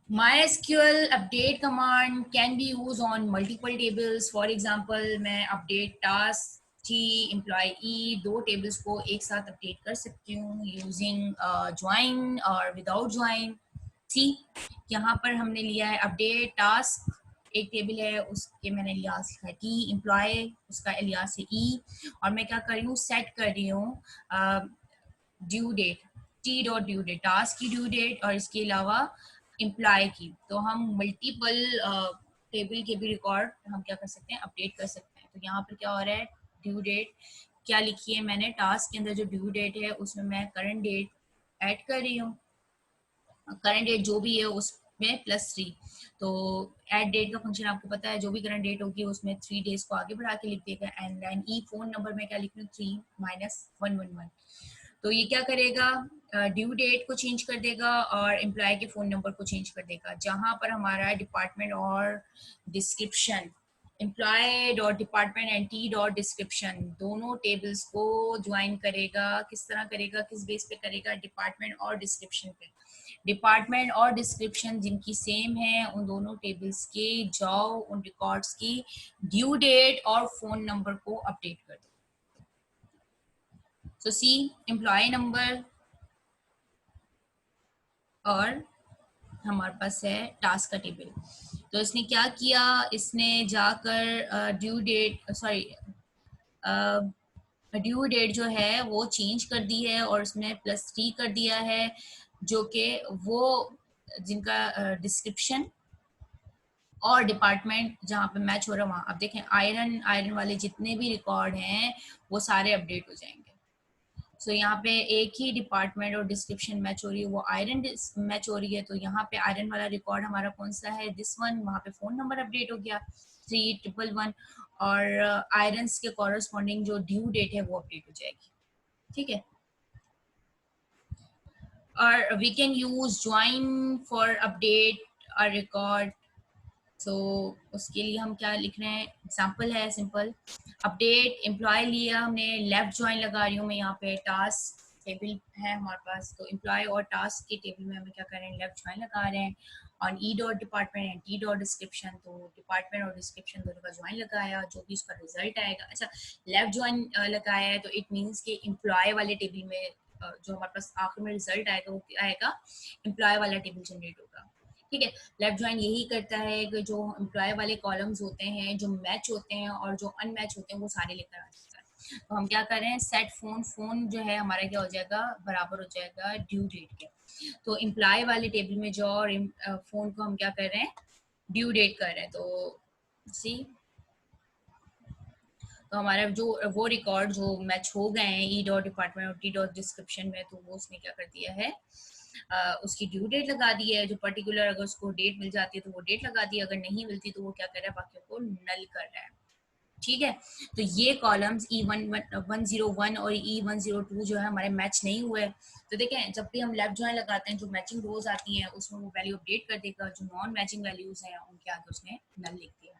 MySQL update command can be used on multiple tables. For example, मैं update task T employee दो tables को एक साथ update कर सकती हूँ using join और without join। T यहाँ पर हमने लिया है update task, एक टेबल है उसके मैंने एलियास लिखा है T employee, उसका एलियास है E, और मैं क्या कर रही हूँ, सेट कर रही हूँ due date, T dot due date, task की ड्यू डेट, और इसके अलावा एम्प्लॉय की। तो हम मल्टीपल टेबल के भी रिकॉर्ड हम क्या कर सकते हैं, अपडेट कर सकते हैं। तो यहाँ पर क्या हो रहा है, ड्यू डेट क्या लिखी है मैंने, टास्क के अंदर जो ड्यू डेट है उसमें मैं करंट डेट ऐड कर रही हूँ, करंट डेट जो भी है उसमें +3। तो एड डेट का फंक्शन आपको पता है, जो भी करंट डेट होगी उसमें 3 डेज को आगे बढ़ा के लिख देगा, and then E phone number में क्या लिख रही हूँ, 3-111। तो ये क्या करेगा, ड्यू डेट को चेंज कर देगा और एम्प्लॉय के फ़ोन नंबर को चेंज कर देगा, जहां पर हमारा डिपार्टमेंट और description, employ dot department and T dot description दोनों टेबल्स को ज्वाइन करेगा। किस तरह करेगा, किस बेस पे करेगा, डिपार्टमेंट और डिस्क्रिप्शन पे। डिपार्टमेंट और डिस्क्रिप्शन जिनकी सेम है उन दोनों टेबल्स के जाओ, उन रिकॉर्ड्स की ड्यू डेट और फ़ोन नंबर को अपडेट कर दो। सो सी एम्प्लॉय नंबर और हमारे पास है टास्क का टेबल। तो इसने क्या किया, इसने जाकर due date sorry due date जो है वो चेंज कर दी है और उसने +3 कर दिया है, जो कि वो जिनका डिस्क्रिप्शन और डिपार्टमेंट जहाँ पे मैच हो रहा है वहाँ। अब देखें आयरन, आयरन वाले जितने भी रिकॉर्ड हैं वो सारे अपडेट हो जाएंगे। सो यहाँ पे एक ही डिपार्टमेंट और डिस्क्रिप्शन मैच हो रही है, वो आयरन मैच हो रही है। तो यहाँ पे आयरन वाला रिकॉर्ड हमारा कौन सा है, दिस वन, वहाँ पे फ़ोन नंबर अपडेट हो गया 3111, और आयरन्स के कॉरस्पॉन्डिंग जो ड्यू डेट है वो अपडेट हो जाएगी। ठीक है, और we can use join for update a record. So उसके लिए हम क्या लिख रहे हैं, एग्जाम्पल है सिंपल, अपडेट एम्प्लॉय लिया हमने, लेफ्ट ज्वाइन लगा रही हूँ मैं यहाँ पे, टास्क टेबल है हमारे पास, तो एम्प्लॉय और टास्क के टेबल में हमें क्या कर रहे हैं, लेफ्ट ज्वाइन लगा रहे हैं on E dot department and T dot description. तो डिपार्टमेंट और डिस्क्रिप्शन दोनों का ज्वाइन लगाया, जो भी उसका रिजल्ट आएगा, अच्छा लेफ्ट ज्वाइन लगाया है तो इट मीन्स कि एम्प्लॉय वाले टेबल में जो हमारे पास आखिर में रिजल्ट आएगा वो आएगा, एम्प्लॉय वाला टेबल जनरेट होगा। ठीक है, लेफ्ट ज्वाइन यही करता है कि जो एम्प्लॉय वाले कॉलम्स होते हैं जो मैच होते हैं और जो अनमैच होते हैं वो सारे लेकर आ जाता है। तो हम क्या कर रहे हैं, सेट फोन, फोन जो है हमारा क्या हो जाएगा, बराबर हो जाएगा ड्यू डेट के। तो एम्प्लॉय वाले टेबल में जो, और फोन को हम क्या कर रहे हैं, ड्यू डेट कर रहे हैं। तो सी, तो हमारा जो वो रिकॉर्ड जो मैच हो गए हैं ई डॉट डिपार्टमेंट और टी डॉट डिस्क्रिप्शन में, तो वो उसने क्या कर दिया है, उसकी ड्यू डेट लगा दी है, जो पर्टिकुलर अगर उसको डेट मिल जाती है तो वो डेट लगा दी है, अगर नहीं मिलती तो वो क्या कर रहा है, बाकियों को नल कर रहा है। ठीक है, तो ये कॉलम्स E101 और E102 जो है हमारे मैच नहीं हुए। तो देखें, जब भी हम लेफ्ट जॉइन लगाते हैं, जो मैचिंग रोज आती हैं उसमें वो वैल्यू अपडेट कर देगा, जो नॉन मैचिंग वैल्यूज हैं उनके आगे उसने नल लिख दिया।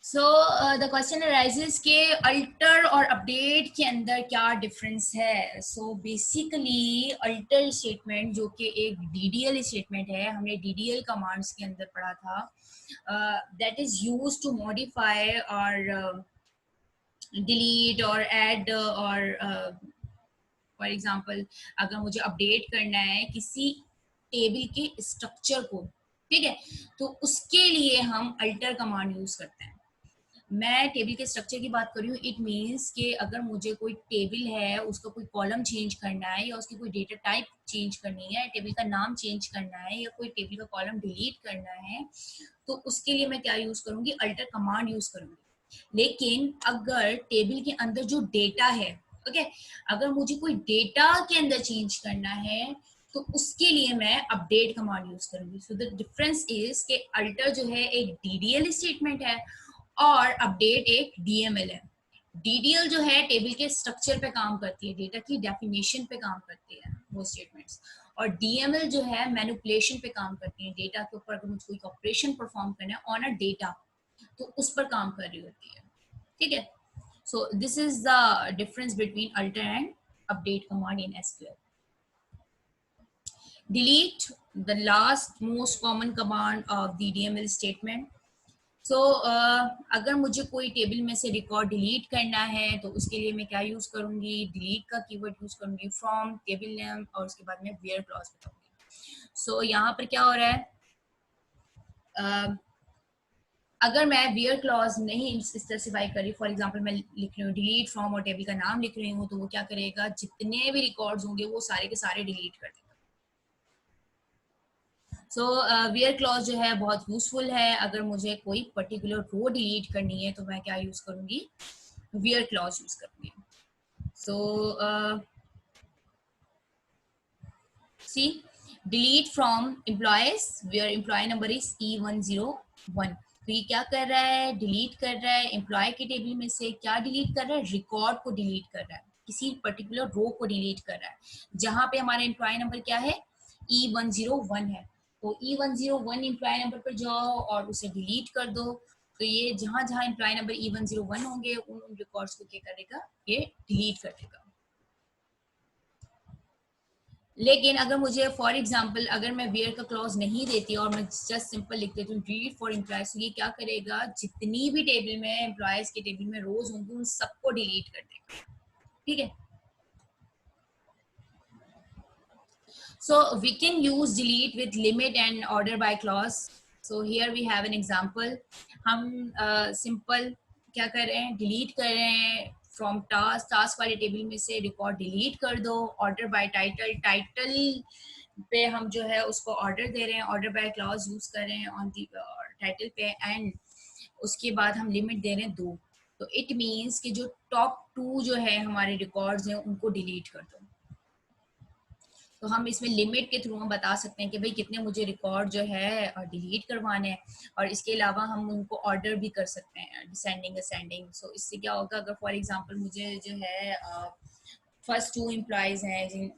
सो द क्वेश्चन अराइजेस के अल्टर और अपडेट के अंदर क्या डिफरेंस है। सो बेसिकली अल्टर स्टेटमेंट जो कि एक डीडीएल स्टेटमेंट है, हमने डीडीएल कमांड्स के अंदर पढ़ा था, that is used to modify और डिलीट और ऐड और फॉर एग्जांपल अगर मुझे अपडेट करना है किसी टेबल के स्ट्रक्चर को, ठीक है, तो उसके लिए हम अल्टर कमांड यूज करते हैं। मैं टेबल के स्ट्रक्चर की बात कर रही हूँ, इट मीन्स कि अगर मुझे कोई टेबल है उसका कोई कॉलम चेंज करना है या उसकी कोई डेटा टाइप चेंज करनी है, टेबल का नाम चेंज करना है या कोई टेबल का कॉलम डिलीट करना है, तो उसके लिए मैं क्या यूज करूंगी, अल्टर कमांड यूज करूंगी। लेकिन अगर टेबल के अंदर जो डेटा है, ओके, अगर मुझे कोई डेटा के अंदर चेंज करना है तो उसके लिए मैं अपडेट कमांड यूज करूंगी। सो द डिफरेंस इज कि अल्टर जो है एक डीडीएल स्टेटमेंट है और अपडेट एक डीएमएल है। डीडीएल जो है टेबल के स्ट्रक्चर पे काम करती है, डेटा की डेफिनेशन पे काम करती है वो स्टेटमेंट्स, और डीएमएल जो है मैनिपुलेशन पे काम करती है, डेटा के ऊपर अगर मुझे कोई ऑपरेशन परफॉर्म करना है ऑन अ डेटा तो उस पर काम कर रही होती है। ठीक है, सो this is the difference between alter and update command in SQL. delete, the last most common command of the DML statement. सो अगर मुझे कोई टेबल में से रिकॉर्ड डिलीट करना है तो उसके लिए मैं क्या यूज करूंगी, डिलीट का कीवर्ड यूज करूंगी फ्रॉम टेबल नेम और उसके बाद में वेयर क्लॉज बताऊंगी। सो यहाँ पर क्या हो रहा है, अगर मैं वेयर क्लॉज नहीं स्पेसिफाई करी, फॉर एग्जांपल मैं लिख रही हूँ डिलीट फ्रॉम और टेबल का नाम लिख रही हूँ, तो वो क्या करेगा, जितने भी रिकॉर्ड्स होंगे वो सारे के सारे डिलीट कर देगा। सो वेयर क्लॉज जो है बहुत यूजफुल है। अगर मुझे कोई पर्टिकुलर रो डिलीट करनी है तो मैं क्या यूज करूंगी, वेयर क्लॉज यूज करूंगी। So see delete from employees where employ number is E101। तो ये क्या कर रहा है, डिलीट कर रहा है एम्प्लॉय के टेबल में से, क्या डिलीट कर रहा है, रिकॉर्ड को डिलीट कर रहा है, किसी पर्टिकुलर रो को डिलीट कर रहा है जहां पे हमारा एम्प्लॉय नंबर क्या है, E101 है। तो E101 एम्प्लॉय नंबर पर जाओ और उसे डिलीट कर दो। तो ये जहां जहां एम्प्लॉय नंबर E101 होंगे उन रिकॉर्ड्स को क्या करेगा, ये डिलीट कर देगा। लेकिन अगर मुझे फॉर एग्जांपल अगर मैं वेयर का क्लॉज नहीं देती और मैं जस्ट सिंपल लिख देती हूँ डिलीट फॉर एम्प्लॉयज, तो ये क्या करेगा, जितनी भी टेबल में एम्प्लॉयज के टेबल में रोज होंगी उन सबको डिलीट कर देगा। ठीक है, so we can use delete with limit and order by clause. So here we have an example. हम सिंपल क्या कर रहे हैं, डिलीट कर रहे हैं फ्रॉम टास्क, टास्क वाले टेबल में से रिकॉर्ड डिलीट कर दो। ऑर्डर बाय टाइटल, टाइटल पे हम जो है उसको ऑर्डर दे रहे हैं, ऑर्डर बाय क्लॉज यूज कर रहे हैं ऑन दी टाइटल पे, एंड उसके बाद हम लिमिट दे रहे हैं 2। तो इट मीन्स कि जो टॉप 2 जो है हमारे रिकॉर्ड्स हैं उनको डिलीट कर दो। तो हम इसमें लिमिट के थ्रू हम बता सकते हैं कि भाई कितने मुझे रिकॉर्ड जो है डिलीट करवाने हैं, और इसके अलावा हम उनको ऑर्डर भी कर सकते हैं डिसेंडिंग असेंडिंग। सो इससे क्या होगा, अगर फॉर एग्जांपल मुझे जो है फर्स्ट 2 एम्प्लॉयज़ हैं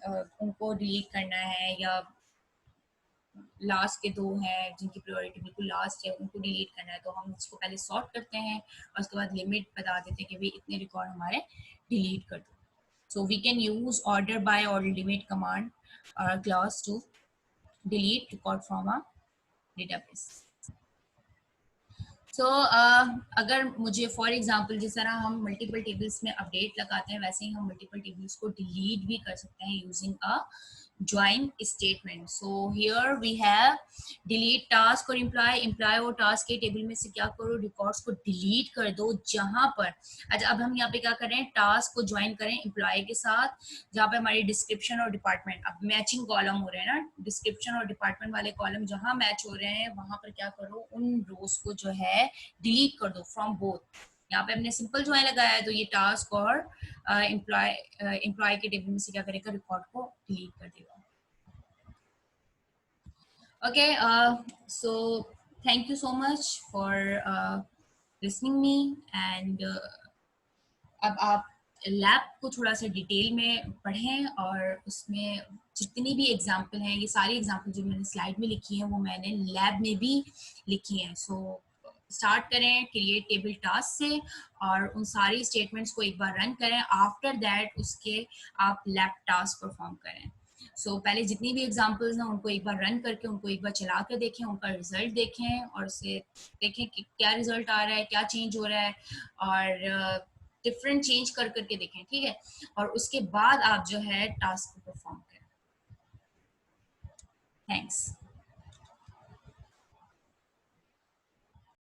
उनको डिलीट करना है, या लास्ट के 2 हैं जिनकी प्रायोरिटी बिल्कुल लास्ट है उनको डिलीट करना है, तो हम उसको पहले सॉर्ट करते हैं और उसके बाद लिमिट बता देते हैं कि भाई इतने रिकॉर्ड हमारे डिलीट कर दो। So we can use order by or limit command clause to delete record from a database. So अगर मुझे फॉर एग्जांपल जिस तरह हम मल्टीपल टेबल्स में अपडेट लगाते हैं वैसे ही हम मल्टीपल टेबल्स को डिलीट भी कर सकते हैं using a join statement. So here we have delete task और employee और task के टेबल में से क्या करो, रिकॉर्ड्स को डिलीट कर दो जहां पर, अच्छा अब हम यहाँ पे क्या कर रहे हैं, टास्क को ज्वाइन करें एम्प्लॉय के साथ जहाँ पे हमारी डिस्क्रिप्शन और डिपार्टमेंट, अब मैचिंग कॉलम हो रहे हैं ना, डिस्क्रिप्शन और डिपार्टमेंट वाले कॉलम जहां मैच हो रहे हैं वहां पर क्या करो, उन रोज को जो है डिलीट कर दो फ्रॉम बोथ, यहाँ पे हमने सिंपल ज्वाइन लगाया है, तो ये टास्क और एम्प्लॉय के टेबल में से क्या करेगा, रिकॉर्ड को डिलीट कर देगा. Okay, so thank you so much for listening me and अब आप लैब को थोड़ा सा डिटेल में पढ़ें और उसमें जितनी भी एग्जाम्पल हैं, ये सारी एग्जाम्पल जो मैंने स्लाइड में लिखी हैं वो मैंने लैब में भी लिखी हैं. सो स्टार्ट करें क्रिएट टेबल टास्क से और उन सारी स्टेटमेंट्स को एक बार रन करें. आफ्टर दैट उसके आप लैब टास्क परफॉर्म करें. पहले जितनी भी एग्जाम्पल्स हैं उनको एक बार रन करके उनको एक बार चला कर देखें, उनका रिजल्ट देखें और उसे देखें कि क्या रिजल्ट आ रहा है, क्या चेंज हो रहा है और डिफरेंट चेंज कर करके देखें. ठीक है, और उसके बाद आप जो है टास्क को परफॉर्म करें. थैंक्स.